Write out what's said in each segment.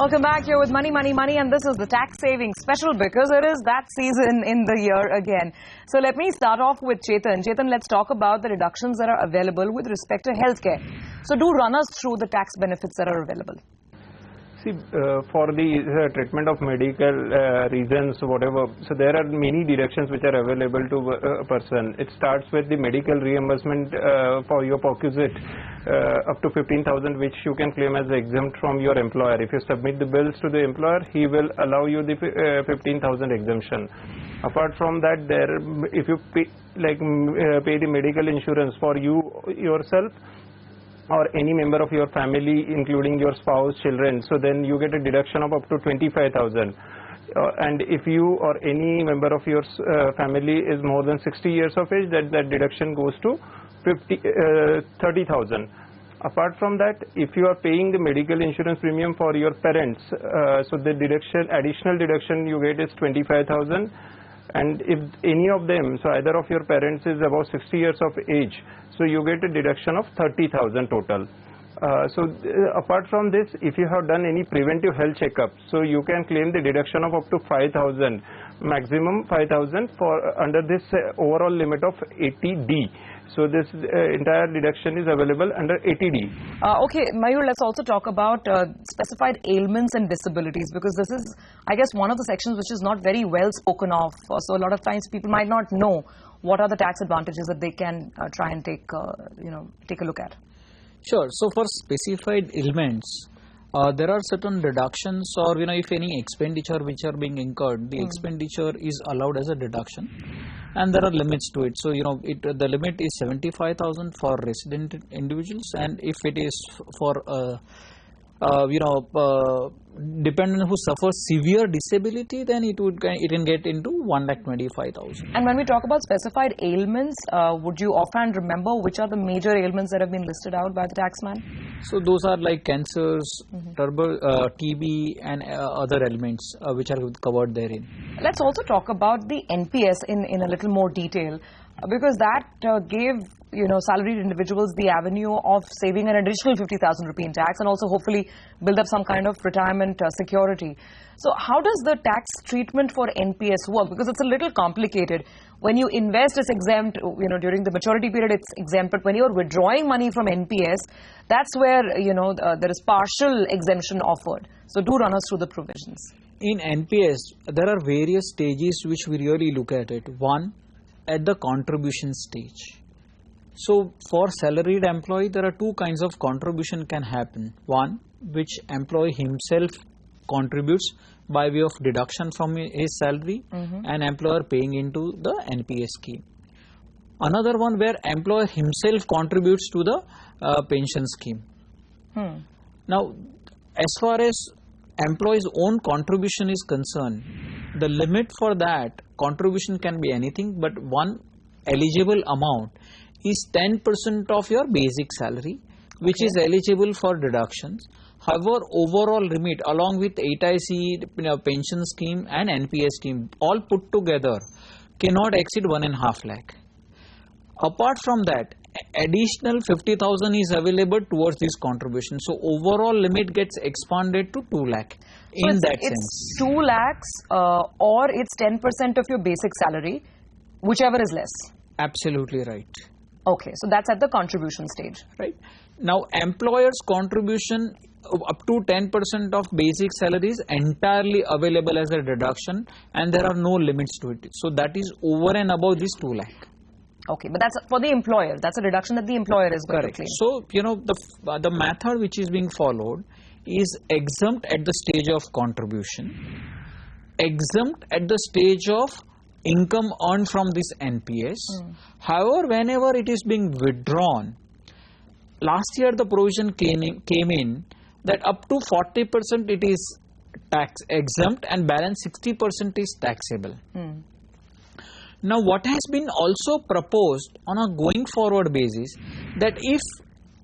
Welcome back here with Money, Money, Money, and this is the tax saving special because it is that season in the year again. So let me start off with Chetan. Chetan, let's talk about the reductions that are available with respect to healthcare. So do run us through the tax benefits that are available. See, for the treatment of medical reasons, whatever, so there are many deductions which are available to a person. It starts with the medical reimbursement for your perquisite up to 15,000, which you can claim as exempt from your employer. If you submit the bills to the employer, he will allow you the 15,000 exemption. Apart from that, if you pay the medical insurance for you yourself, or any member of your family, including your spouse, children, so then you get a deduction of up to 25,000. And if you or any member of your family is more than 60 years of age, that deduction goes to 30,000. Apart from that, if you are paying the medical insurance premium for your parents, so the additional deduction you get is 25,000. And if any of them, so either of your parents is about 60 years of age, so you get a deduction of 30,000 total. Apart from this, if you have done any preventive health checkup, so you can claim the deduction of up to 5,000, maximum 5,000 for under this overall limit of 80D. So this entire deduction is available under 80D. Okay, Mayur, let's also talk about specified ailments and disabilities, because this is, I guess, one of the sections which is not very well spoken of. So a lot of times people might not know what are the tax advantages that they can try and take a look at. Sure. So for specified ailments, there are certain deductions, or if any expenditure which are being incurred, the expenditure is allowed as a deduction, and there are limits to it. So the limit is 75,000 for resident individuals, and if it is for dependent who suffers severe disability, then it can get into 1,25,000. And when we talk about specified ailments, would you offhand remember which are the major ailments that have been listed out by the taxman? So those are like cancers, TB, and other elements which are covered therein. Let's also talk about the NPS in a little more detail, because that gave salaried individuals the avenue of saving an additional 50,000 rupee in tax, and also hopefully build up some kind of retirement security. So how does the tax treatment for NPS work? Because it's a little complicated. When you invest, it's exempt. During the maturity period, it's exempt. But when you're withdrawing money from NPS, that's where there is partial exemption offered. So do run us through the provisions. In NPS, there are various stages which we really look at it. One, at the contribution stage. So for salaried employee, there are two kinds of contribution can happen. One, which employee himself contributes by way of deduction from his salary, and employer paying into the NPS scheme. Another one where employer himself contributes to the pension scheme. Now, as far as employee's own contribution is concerned, the limit for that contribution can be anything, but one eligible amount is 10% of your basic salary, which is eligible for deductions. However, overall limit along with 8IC pension scheme and NPS scheme all put together cannot exceed 1.5 lakh. Apart from that, additional 50,000 is available towards this contribution. So overall limit gets expanded to 2 lakh in that sense. It's 2 lakhs or it's 10% of your basic salary, whichever is less. Absolutely right. Okay, so that's at the contribution stage. Right. Now, employer's contribution up to 10% of basic salary is entirely available as a deduction, and there are no limits to it. So that is over and above this 2 lakh. Okay, but that's for the employer. That's a deduction that the employer is going to claim. So, the method which is being followed is exempt at the stage of contribution, exempt at the stage of income earned from this NPS. However, whenever it is being withdrawn, last year the provision came in that up to 40% it is tax exempt and balance 60% is taxable. Now, what has been also proposed on a going forward basis, that if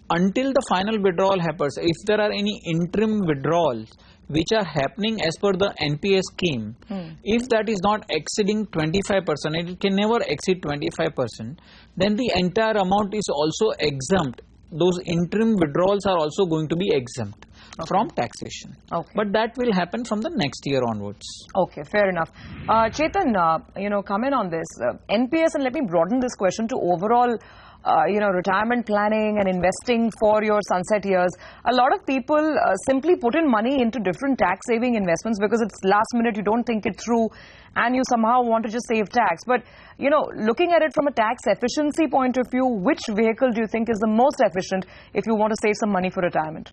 until the final withdrawal happens, if there are any interim withdrawals which are happening as per the NPS scheme, if that is not exceeding 25%, it can never exceed 25%, then the entire amount is also exempt those interim withdrawals are also going to be exempt from taxation. Okay. But that will happen from the next year onwards. Okay, fair enough. Chetan, come in on this. NPS, and let me broaden this question to overall retirement planning and investing for your sunset years. A lot of people simply put in money into different tax saving investments because it's last minute, you don't think it through, and you somehow want to just save tax. But, looking at it from a tax efficiency point of view, which vehicle do you think is the most efficient if you want to save some money for retirement?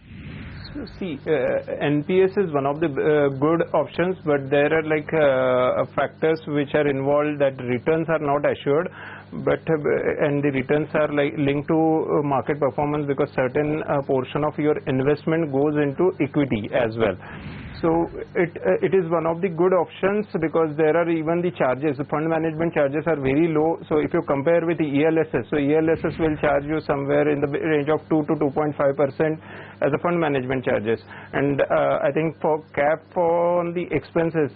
See, NPS is one of the good options, but there are factors which are involved that returns are not assured, and the returns are linked to market performance because certain portion of your investment goes into equity as well. So it is one of the good options because there are even the charges. The fund management charges are very low. So if you compare with the ELSS, so ELSS will charge you somewhere in the range of 2 to 2.5% as a fund management charges. And I think for cap on the expenses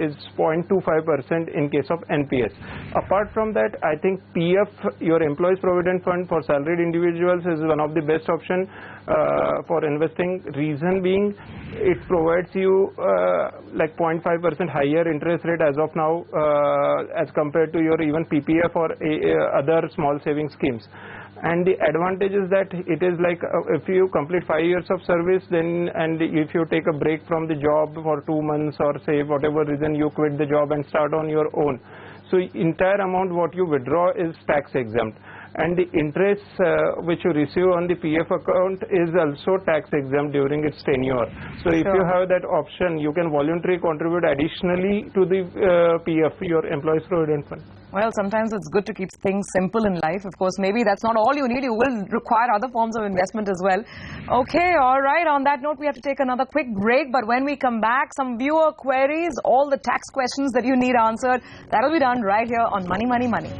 is 0.25% in case of NPS. Apart from that, I think PF, your Employees Provident Fund for salaried individuals, is one of the best option for investing. Reason being, it provides you 0.5% higher interest rate as of now as compared to your even PPF or other small saving schemes. And the advantage is that it is if you complete 5 years of service, then and if you take a break from the job for 2 months or say whatever reason you quit the job and start on your own, so entire amount what you withdraw is tax exempt. And the interest which you receive on the PF account is also tax exempt during its tenure. So if you have that option, you can voluntarily contribute additionally to the PF, your Employees Provident Fund. Well, sometimes it's good to keep things simple in life. Of course, maybe that's not all you need. You will require other forms of investment as well. Okay, all right. On that note, we have to take another quick break. But when we come back, some viewer queries, all the tax questions that you need answered, that'll be done right here on Money, Money, Money.